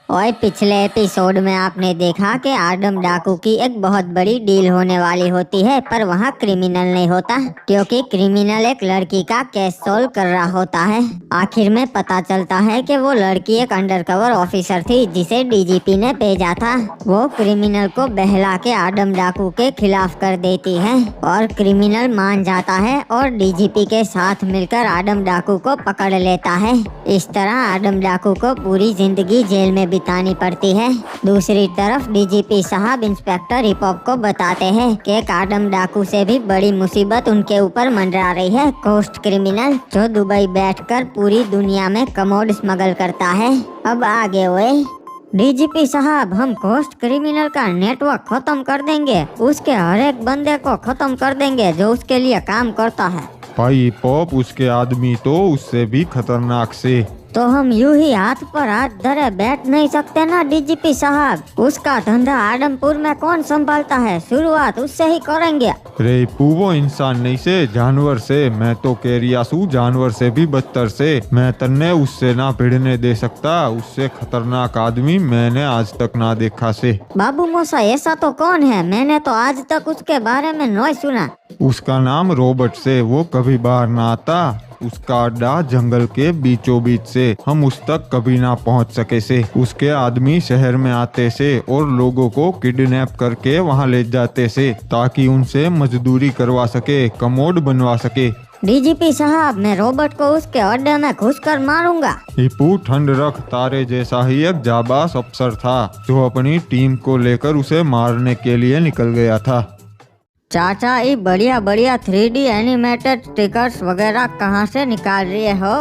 और पिछले एपिसोड में आपने देखा कि आदम डाकू की एक बहुत बड़ी डील होने वाली होती है, पर वहाँ क्रिमिनल नहीं होता क्योंकि क्रिमिनल एक लड़की का केस सोल्व कर रहा होता है। आखिर में पता चलता है कि वो लड़की एक अंडरकवर ऑफिसर थी जिसे डीजीपी ने भेजा था। वो क्रिमिनल को बहला के आदम डाकू के खिलाफ कर देती है और क्रिमिनल मान जाता है और डीजीपी के साथ मिलकर आदम डाकू को पकड़ लेता है। इस तरह आदम डाकू को पूरी जिंदगी जेल में बितानी पड़ती है। दूसरी तरफ डीजीपी साहब इंस्पेक्टर हिपहॉप को बताते हैं कि एक आदम डाकू से भी बड़ी मुसीबत उनके ऊपर मंडरा रही है, कोस्ट क्रिमिनल, जो दुबई बैठकर पूरी दुनिया में कमोड स्मगल करता है। अब आगे हुए डीजीपी साहब, हम कोस्ट क्रिमिनल का नेटवर्क खत्म कर देंगे, उसके हर एक बंदे को खत्म कर देंगे जो उसके लिए काम करता है। भाई पॉप, उसके आदमी तो उससे भी खतरनाक से। तो हम यूं ही हाथ पर हाथ धरे बैठ नहीं सकते ना डीजीपी साहब। उसका धंधा आदमपुर में कौन संभालता है, शुरुआत उससे ही करेंगे। रे वो इंसान नहीं से, जानवर से। मैं तो केरियासू जानवर से भी बदतर से। मैं तन्ने उससे ना भिड़ने दे सकता। उससे खतरनाक आदमी मैंने आज तक ना देखा से। बाबू मोसा, ऐसा तो कौन है? मैंने तो आज तक उसके बारे में नहीं सुना। उसका नाम रॉबर्ट से। वो कभी बाहर ना आता। उसका अड्डा जंगल के बीचों बीच से, हम उस तक कभी ना पहुंच सके से। उसके आदमी शहर में आते से और लोगों को किडनैप करके वहां ले जाते से ताकि उनसे मजदूरी करवा सके, कमोड बनवा सके। डीजीपी साहब, मैं रॉबर्ट को उसके अड्डे में घुसकर मारूंगा। हिप्पू, ठंड रख। तारे जैसा ही एक जाबाज अफसर था जो अपनी टीम को लेकर उसे मारने के लिए निकल गया था। चाचा, ये बढ़िया बढ़िया 3D एनिमेटेड स्टिकर्स वगैरह कहाँ से निकाल रहे हो?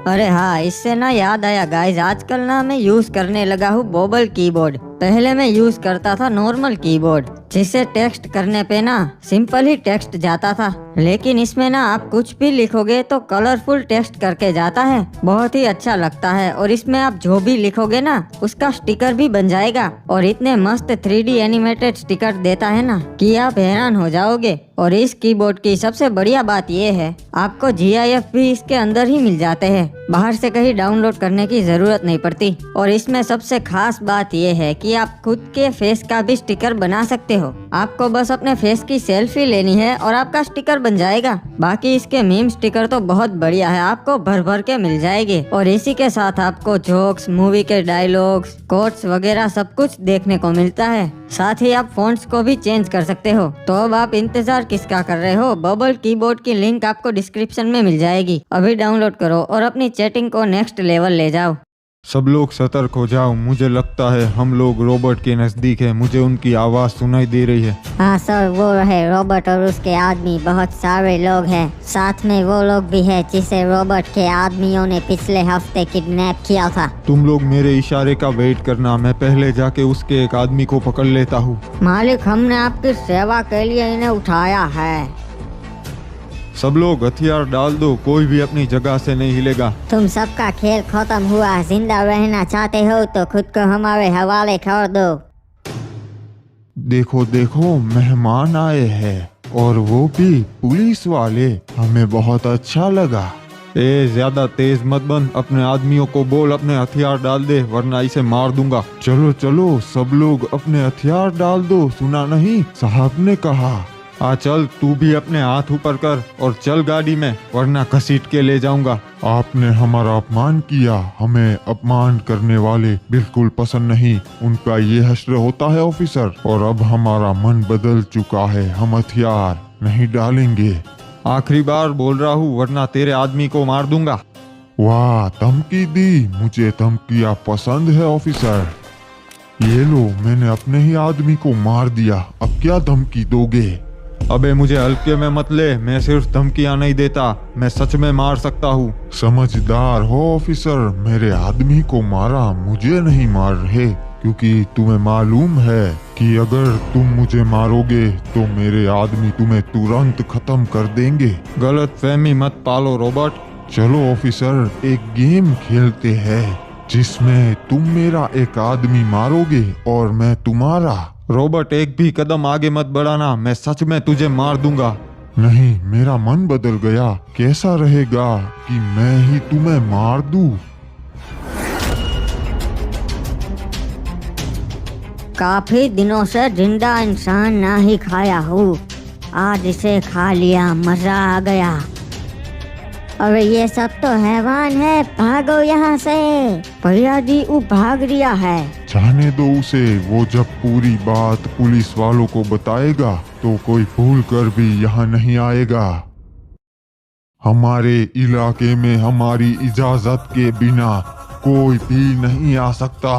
अरे हाँ, इससे ना याद आया गाइस, आजकल ना मैं यूज करने लगा हूँ बोबल कीबोर्ड। पहले मैं यूज करता था नॉर्मल कीबोर्ड, जिससे टेक्स्ट करने पे ना सिंपल ही टेक्स्ट जाता था, लेकिन इसमें ना आप कुछ भी लिखोगे तो कलरफुल टेक्स्ट करके जाता है। बहुत ही अच्छा लगता है और इसमें आप जो भी लिखोगे ना उसका स्टिकर भी बन जाएगा और इतने मस्त 3D एनिमेटेड स्टिकर देता है ना कि आप हैरान हो जाओगे। और इस कीबोर्ड की सबसे बढ़िया बात यह है, आपको GIF भी इसके अंदर ही मिल जाते हैं, बाहर से कहीं डाउनलोड करने की जरूरत नहीं पड़ती। और इसमें सबसे खास बात यह है कि आप खुद के फेस का भी स्टिकर बना सकते हो। आपको बस अपने फेस की सेल्फी लेनी है और आपका स्टिकर बन जाएगा। बाकी इसके मीम स्टिकर तो बहुत बढ़िया है, आपको भर भर के मिल जाएंगे। और इसी के साथ आपको जोक्स, मूवी के डायलॉग्स, कोट्स वगैरह सब कुछ देखने को मिलता है। साथ ही आप फॉन्ट्स को भी चेंज कर सकते हो। तो अब आप इंतजार किसका कर रहे हो? बबल कीबोर्ड की लिंक आपको डिस्क्रिप्शन में मिल जाएगी, अभी डाउनलोड करो और अपनी चैटिंग को नेक्स्ट लेवल ले जाओ। सब लोग सतर्क हो जाओ। मुझे लगता है हम लोग रॉबर्ट के नजदीक है। मुझे उनकी आवाज सुनाई दे रही है। हाँ सर, वो है रॉबर्ट और उसके आदमी। बहुत सारे लोग हैं, साथ में वो लोग भी है जिसे रॉबर्ट के आदमियों ने पिछले हफ्ते किडनैप किया था। तुम लोग मेरे इशारे का वेट करना, मैं पहले जाके उसके एक आदमी को पकड़ लेता हूँ। मालिक, हमने आपकी सेवा के लिए इन्हें उठाया है। सब लोग हथियार डाल दो, कोई भी अपनी जगह से नहीं हिलेगा। तुम सबका खेल खत्म हुआ। जिंदा रहना चाहते हो तो खुद को हमारे हवाले कर दो। देखो देखो, मेहमान आए हैं और वो भी पुलिस वाले। हमें बहुत अच्छा लगा। ज्यादा तेज मत बन। अपने आदमियों को बोल अपने हथियार डाल दे, वरना इसे मार दूंगा। चलो चलो, सब लोग अपने हथियार डाल दो। सुना नहीं, साहब ने कहा। चल, तू भी अपने हाथ ऊपर कर और चल गाड़ी में, वरना घसीट के ले जाऊंगा। आपने हमारा अपमान किया। हमें अपमान करने वाले बिल्कुल पसंद नहीं। उनका ये हश्र होता है ऑफिसर। और अब हमारा मन बदल चुका है, हम हथियार नहीं डालेंगे। आखिरी बार बोल रहा हूँ, वरना तेरे आदमी को मार दूंगा। वाह, धमकी दी। मुझे धमकियाँ पसंद है ऑफिसर। ये लो, मैंने अपने ही आदमी को मार दिया। अब क्या धमकी दोगे? अबे मुझे हल्के में मत ले। मैं सिर्फ धमकियां नहीं देता, मैं सच में मार सकता हूँ। समझदार हो ऑफिसर। मेरे आदमी को मारा, मुझे नहीं मार रहे, क्योंकि तुम्हें मालूम है कि अगर तुम मुझे मारोगे तो मेरे आदमी तुम्हें तुरंत खत्म कर देंगे। गलत फहमी मत पालो रॉबर्ट। चलो ऑफिसर, एक गेम खेलते हैं जिसमें तुम मेरा एक आदमी मारोगे और मैं तुम्हारा। रॉबर्ट, एक भी कदम आगे मत बढ़ाना, मैं सच में तुझे मार दूंगा। नहीं, मेरा मन बदल गया। कैसा रहेगा कि मैं ही तुम्हें मार दूं? काफी दिनों से जिंदा इंसान ना ही खाया हूँ, आज इसे खा लिया, मजा आ गया। अरे ये सब तो हैवान है, भागो यहाँ से। भैया जी वो भाग रिया है। जाने दो उसे, वो जब पूरी बात पुलिस वालों को बताएगा तो कोई भूल कर भी यहाँ नहीं आएगा। हमारे इलाके में हमारी इजाजत के बिना कोई भी नहीं आ सकता।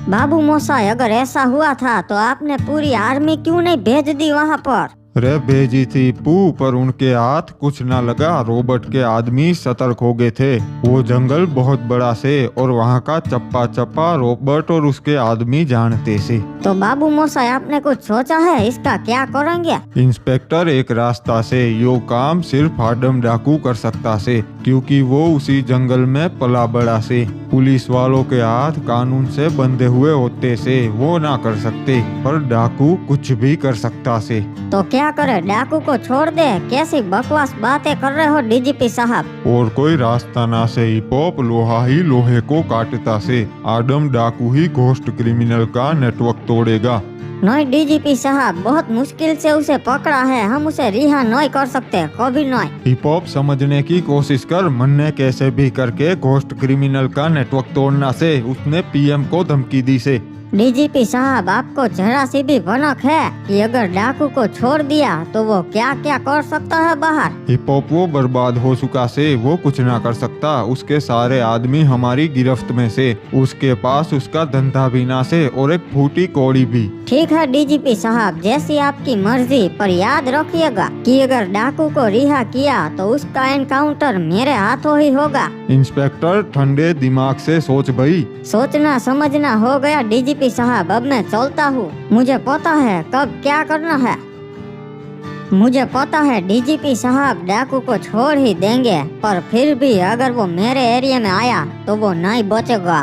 बाबू मोसाई, अगर ऐसा हुआ था तो आपने पूरी आर्मी क्यों नहीं भेज दी वहाँ पर? रे भेजी थी पू, पर उनके हाथ कुछ ना लगा। रॉबर्ट के आदमी सतर्क हो गए थे। वो जंगल बहुत बड़ा से और वहाँ का चप्पा चप्पा रॉबर्ट और उसके आदमी जानते से। तो बाबू मोसाई, आपने कुछ सोचा है इसका क्या करेंगे? इंस्पेक्टर, एक रास्ता से यो काम सिर्फ आदम डाकू कर सकता से, क्योंकि वो उसी जंगल में पला बड़ा से। पुलिस वालों के हाथ कानून से बंधे हुए होते से वो ना कर सकते, पर डाकू कुछ भी कर सकता से। तो क्या करे, डाकू को छोड़ दे? कैसी बकवास बातें कर रहे हो डीजीपी साहब। और कोई रास्ता ना से, हिप हॉप लोहा ही लोहे को काटता से। आदम डाकू ही घोस्ट क्रिमिनल का नेटवर्क तोड़ेगा। नहीं डीजीपी साहब, बहुत मुश्किल से उसे पकड़ा है, हम उसे रिहा नहीं कर सकते, कभी नहीं। हिप हॉप समझने की कोशिश कर, मन्ने कैसे भी करके घोस्ट क्रिमिनल का नेटवर्क तोड़ना से। उसने पीएम को धमकी दी से। डीजीपी साहब, आपको जरा सी भी भनक है कि अगर डाकू को छोड़ दिया तो वो क्या क्या कर सकता है बाहर? हिप हॉप वो बर्बाद हो चुका से, वो कुछ ना कर सकता। उसके सारे आदमी हमारी गिरफ्त में से, उसके पास उसका धंधा भी ना से और एक फूटी कौड़ी भी। ठीक है डीजीपी साहब, जैसी आपकी मर्जी, पर याद रखिएगा कि अगर डाकू को रिहा किया तो उसका एनकाउंटर मेरे हाथों ही होगा। इंस्पेक्टर, ठंडे दिमाग से सोच भाई। सोचना समझना हो गया डीजीपी साहब, अब मैं चलता हूँ। मुझे पता है कब क्या करना है। मुझे पता है डीजीपी साहब डाकू को छोड़ ही देंगे, पर फिर भी अगर वो मेरे एरिया में आया तो वो नहीं बचेगा।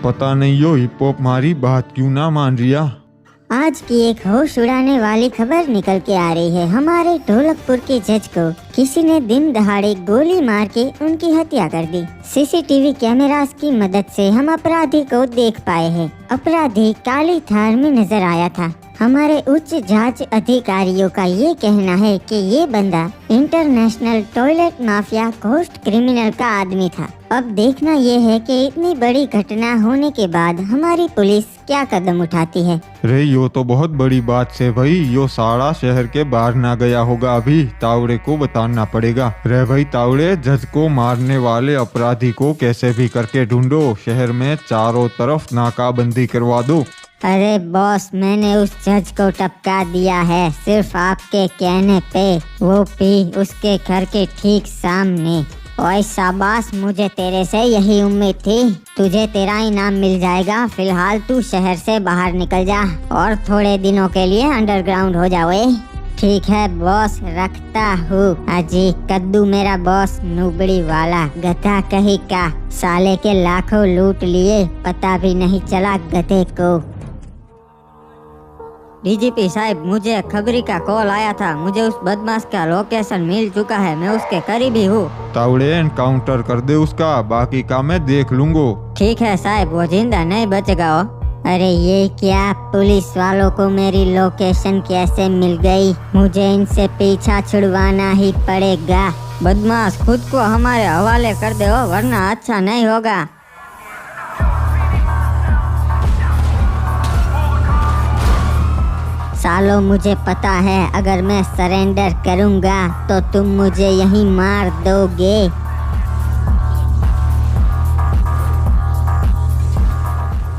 पता नहीं यो हिप हॉप हमारी बात क्यों ना मान रिया। आज की एक होश उड़ाने वाली खबर निकल के आ रही है। हमारे ढोलकपुर के जज को किसी ने दिन दहाड़े गोली मार के उनकी हत्या कर दी। सीसीटीवी कैमरास की मदद से हम अपराधी को देख पाए हैं। अपराधी काली थार में नजर आया था। हमारे उच्च जांच अधिकारियों का ये कहना है कि ये बंदा international toilet mafia ghost criminal का आदमी था। अब देखना ये है कि इतनी बड़ी घटना होने के बाद हमारी पुलिस क्या कदम उठाती है। रे यो तो बहुत बड़ी बात से भाई, यो सारा शहर के बाहर ना गया होगा, अभी तावड़े को बताना पड़ेगा। रे भाई तावड़े, जज को मारने वाले अपराधी को कैसे भी करके ढूंढो, शहर में चारों तरफ नाकाबंदी करवा दो। अरे बॉस, मैंने उस जज को टपका दिया है, सिर्फ आपके कहने पे, वो भी उसके घर के ठीक सामने। ओए शाबाश, मुझे तेरे से यही उम्मीद थी। तुझे तेरा इनाम मिल जाएगा। फिलहाल तू शहर से बाहर निकल जा और थोड़े दिनों के लिए अंडरग्राउंड हो जाओ। ठीक है बॉस, रखता हूँ। अजी कद्दू मेरा बॉस, नुबड़ी वाला गधा कहीं का, साले के लाखों लूट लिए, पता भी नहीं चला गधे को। डीजीपी साहब, मुझे खबरी का कॉल आया था। मुझे उस बदमाश का लोकेशन मिल चुका है, मैं उसके करीब ही हूँ। तावड़े एनकाउंटर कर दे उसका, बाकी का मैं देख लूंगो। ठीक है साहब, वो जिंदा नहीं बचेगा। हो अरे ये क्या, पुलिस वालों को मेरी लोकेशन कैसे मिल गई? मुझे इनसे पीछा छुड़वाना ही पड़ेगा। बदमाश, खुद को हमारे हवाले कर दे हो, वरना अच्छा नहीं होगा। सालो, मुझे पता है अगर मैं सरेंडर करूंगा तो तुम मुझे यहीं मार दोगे।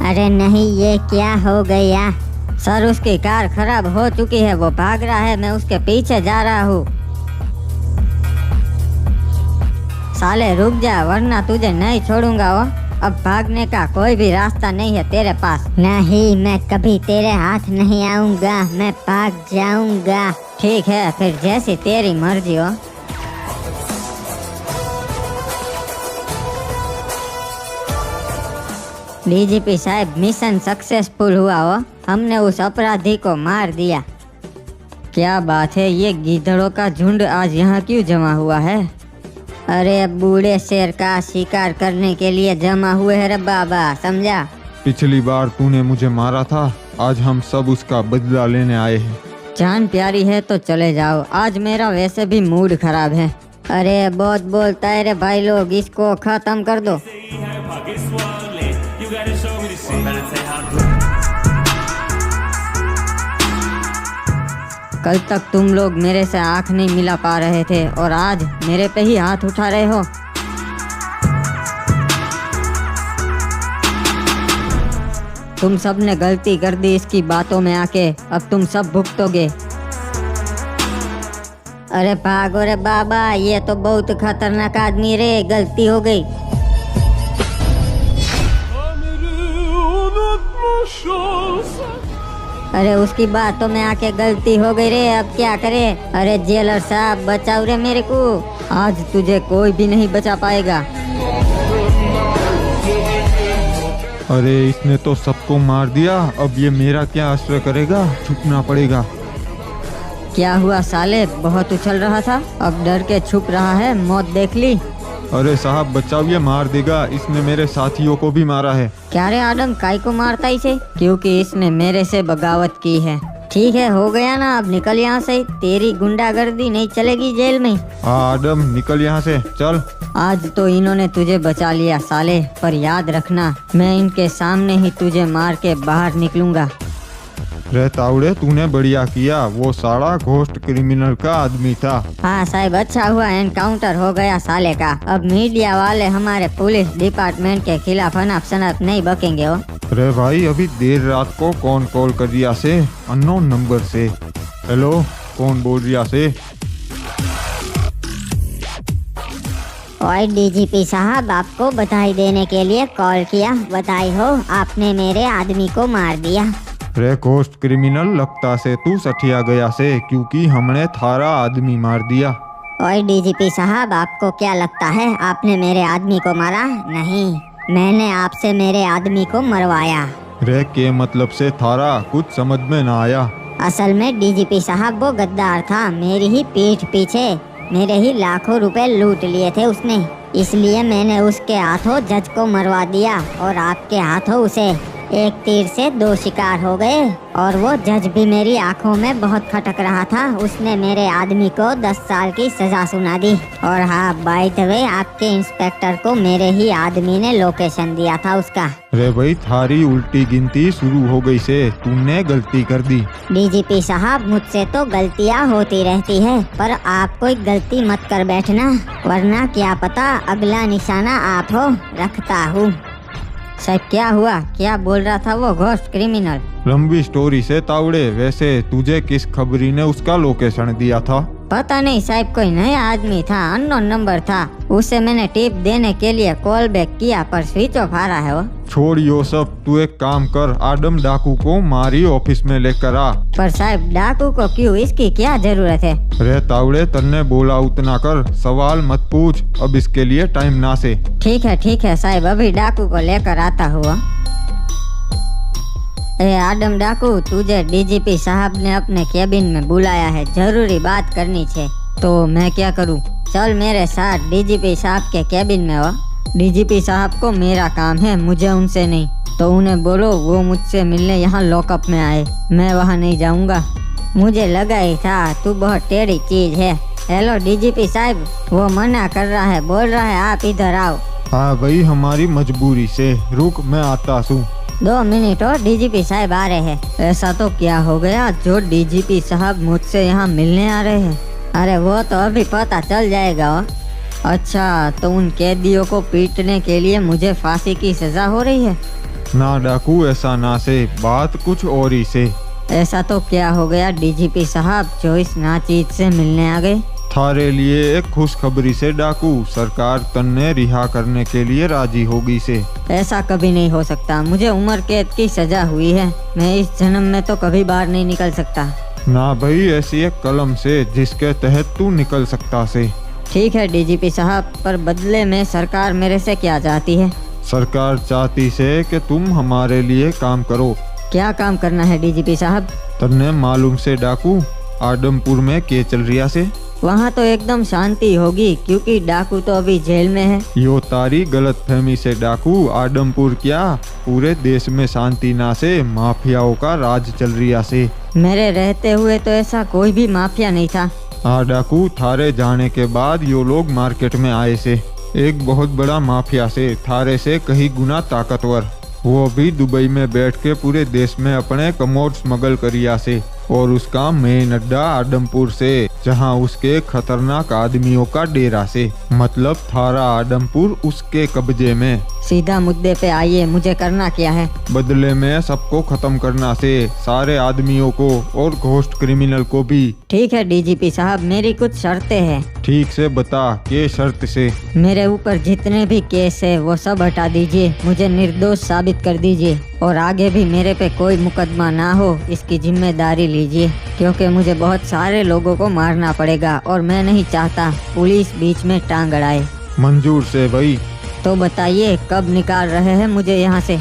अरे नहीं, ये क्या हो गया? सर, उसकी कार खराब हो चुकी है, वो भाग रहा है, मैं उसके पीछे जा रहा हूँ। साले रुक जा, वरना तुझे नहीं छोड़ूंगा। हो अब भागने का कोई भी रास्ता नहीं है तेरे पास। नहीं, मैं कभी तेरे हाथ नहीं आऊंगा, मैं भाग जाऊंगा। ठीक है, फिर जैसी तेरी मर्जी हो। डीजीपी साहब, मिशन सक्सेसफुल हुआ हो, हमने उस अपराधी को मार दिया। क्या बात है, ये गीदड़ों का झुंड आज यहाँ क्यों जमा हुआ है? अरे अब बूढ़े शेर का शिकार करने के लिए जमा हुए हैं रे बाबा, समझा? पिछली बार तूने मुझे मारा था, आज हम सब उसका बदला लेने आए हैं। जान प्यारी है तो चले जाओ, आज मेरा वैसे भी मूड खराब है। अरे बहुत बोलता है रे भाई लोग, इसको खत्म कर दो। कल तक तुम लोग मेरे से आंख नहीं मिला पा रहे थे और आज मेरे पे ही हाथ उठा रहे हो। तुम सब ने गलती कर दी इसकी बातों में आके, अब तुम सब भुगतोगे। अरे भागो रे बाबा, ये तो बहुत खतरनाक आदमी रे, गलती हो गई। अरे उसकी बातों में आके गलती हो गई रे, अब क्या करे? अरे जेलर साहब बचाओ रे मेरे को, आज तुझे कोई भी नहीं बचा पाएगा। अरे इसने तो सबको मार दिया, अब ये मेरा क्या आश्रय करेगा? छुपना पड़ेगा। क्या हुआ साले, बहुत उछल रहा था, अब डर के छुप रहा है, मौत देख ली? अरे साहब बचाओ, ये मार देगा, इसने मेरे साथियों को भी मारा है। क्या रे आदम, काई को मारता इसे? क्योंकि इसने मेरे से बगावत की है। ठीक है, हो गया ना, अब निकल यहाँ से, तेरी गुंडागर्दी नहीं चलेगी जेल में। हाँ आदम निकल यहाँ से, चल। आज तो इन्होंने तुझे बचा लिया साले, पर याद रखना मैं इनके सामने ही तुझे मार के बाहर निकलूंगा। रे तावड़े, तूने बढ़िया किया, वो साला घोस्ट क्रिमिनल का आदमी था। हाँ साहब, अच्छा हुआ एनकाउंटर हो गया साले का। अब मीडिया वाले हमारे पुलिस डिपार्टमेंट के खिलाफ अनाप शनाप नहीं बकेंगे हो। रे भाई, अभी देर रात को कौन कॉल कर दिया से? अननोन नंबर से। हेलो, कौन बोल रिया से? और डीजीपी साहब, आपको बधाई देने के लिए कॉल किया। बधाई हो, आपने मेरे आदमी को मार दिया। रे घोस्ट क्रिमिनल, लगता से तू सठिया गया से, क्योंकि हमने थारा आदमी मार दिया। और डीजीपी साहब, आपको क्या लगता है आपने मेरे आदमी को मारा? नहीं, मैंने आपसे मेरे आदमी को मरवाया। रे के मतलब से थारा कुछ समझ में ना आया। असल में डीजीपी साहब वो गद्दार था, मेरी ही पीठ पीछे मेरे ही लाखों रुपए लूट लिए थे उसने, इसलिए मैंने उसके हाथों जज को मरवा दिया और आपके हाथों उसे। एक तीर से दो शिकार हो गए। और वो जज भी मेरी आंखों में बहुत खटक रहा था, उसने मेरे आदमी को 10 साल की सजा सुना दी। और हाँ, बाय द वे, आपके इंस्पेक्टर को मेरे ही आदमी ने लोकेशन दिया था उसका। रे भाई, थारी उल्टी गिनती शुरू हो गई से, तूने गलती कर दी। डीजीपी साहब, मुझसे तो गलतियाँ होती रहती है, पर आप कोई गलती मत कर बैठना, वरना क्या पता अगला निशाना आप हो। रखता हूँ। साहब क्या हुआ, क्या बोल रहा था वो घोस्ट क्रिमिनल? लंबी स्टोरी से तावड़े, वैसे तुझे किस खबरी ने उसका लोकेशन दिया था? पता नहीं साहब, कोई नया आदमी था, अननोन नंबर था, उसे मैंने टिप देने के लिए कॉल बैक किया पर स्विच ऑफ आ रहा है वो। छोड़ यो सब, तू एक काम कर, आदम डाकू को मारी ऑफिस में लेकर आ। पर साहब डाकू को क्यों, इसकी क्या जरूरत है? रे तावड़े, तन्ने बोला उतना कर, सवाल मत पूछ, अब इसके लिए टाइम ना से। ठीक है साहब, अभी डाकू को लेकर आता हुआ। ए आदम डाकू, तुझे डीजीपी साहब ने अपने केबिन में बुलाया है, जरूरी बात करनी है। तो मैं क्या करूं? चल मेरे साथ डीजीपी साहब के केबिन में हो। डीजीपी साहब को मेरा काम है, मुझे उनसे नहीं। तो उन्हें बोलो वो मुझसे मिलने यहाँ लॉकअप में आए, मैं वहाँ नहीं जाऊँगा। मुझे लगा ही था तू बहुत टेढ़ी चीज है। हेलो डीजीपी साहब, वो मना कर रहा है, बोल रहा है आप इधर आओ। हाँ भाई, हमारी मजबूरी से, रुक मैं आता हूँ। 2 मिनट और डीजीपी साहब आ रहे हैं। ऐसा तो क्या हो गया जो डीजीपी साहब मुझसे यहाँ मिलने आ रहे हैं? अरे वो तो अभी पता चल जाएगा। अच्छा, तो उन कैदियों को पीटने के लिए मुझे फांसी की सजा हो रही है? ना डाकू, ऐसा ना से, बात कुछ और ही से। ऐसा तो क्या हो गया डीजीपी साहब जो इस नाचीज से मिलने आ गए? थारे लिए एक खुशखबरी से डाकू, सरकार तन्ने रिहा करने के लिए राजी होगी से। ऐसा कभी नहीं हो सकता, मुझे उम्र कैद की सजा हुई है, मैं इस जन्म में तो कभी बाहर नहीं निकल सकता। ना भाई, ऐसी एक कलम से जिसके तहत तू निकल सकता से। ठीक है डीजीपी साहब, पर बदले में सरकार मेरे से क्या चाहती है? सरकार चाहती से कि तुम हमारे लिए काम करो। क्या काम करना है डीजीपी साहब? तन्ने मालूम से डाकू, आदमपुर में के चल रिया से? वहाँ तो एकदम शांति होगी क्योंकि डाकू तो अभी जेल में है। यो तारी गलत फहमी से डाकू आडमपुर क्या, पूरे देश में शांति ना से माफियाओं का राज चल रिया से। मेरे रहते हुए तो ऐसा कोई भी माफिया नहीं था। हाँ डाकू, थारे जाने के बाद यो लोग मार्केट में आए से, एक बहुत बड़ा माफिया से, थारे से कहीं गुना ताकतवर। वो भी दुबई में बैठ के पूरे देश में अपने कमोड स्मगल करिया से, और उसका मेन अड्डा आडमपुर से, जहां उसके खतरनाक आदमियों का डेरा से, मतलब थारा आडमपुर उसके कब्जे में। सीधा मुद्दे पे आइए, मुझे करना क्या है? बदले में सबको खत्म करना से, सारे आदमियों को और घोस्ट क्रिमिनल को भी। ठीक है डीजीपी साहब, मेरी कुछ शर्तें हैं। ठीक से बता, के शर्त से? मेरे ऊपर जितने भी केस है वो सब हटा दीजिए, मुझे निर्दोष साबित कर दीजिए, और आगे भी मेरे पे कोई मुकदमा ना हो इसकी जिम्मेदारी लीजिए, क्योंकि मुझे बहुत सारे लोगों को मारना पड़ेगा और मैं नहीं चाहता पुलिस बीच में टांग अड़ाए। मंजूर से भाई। तो बताइए कब निकाल रहे हैं मुझे यहाँ से?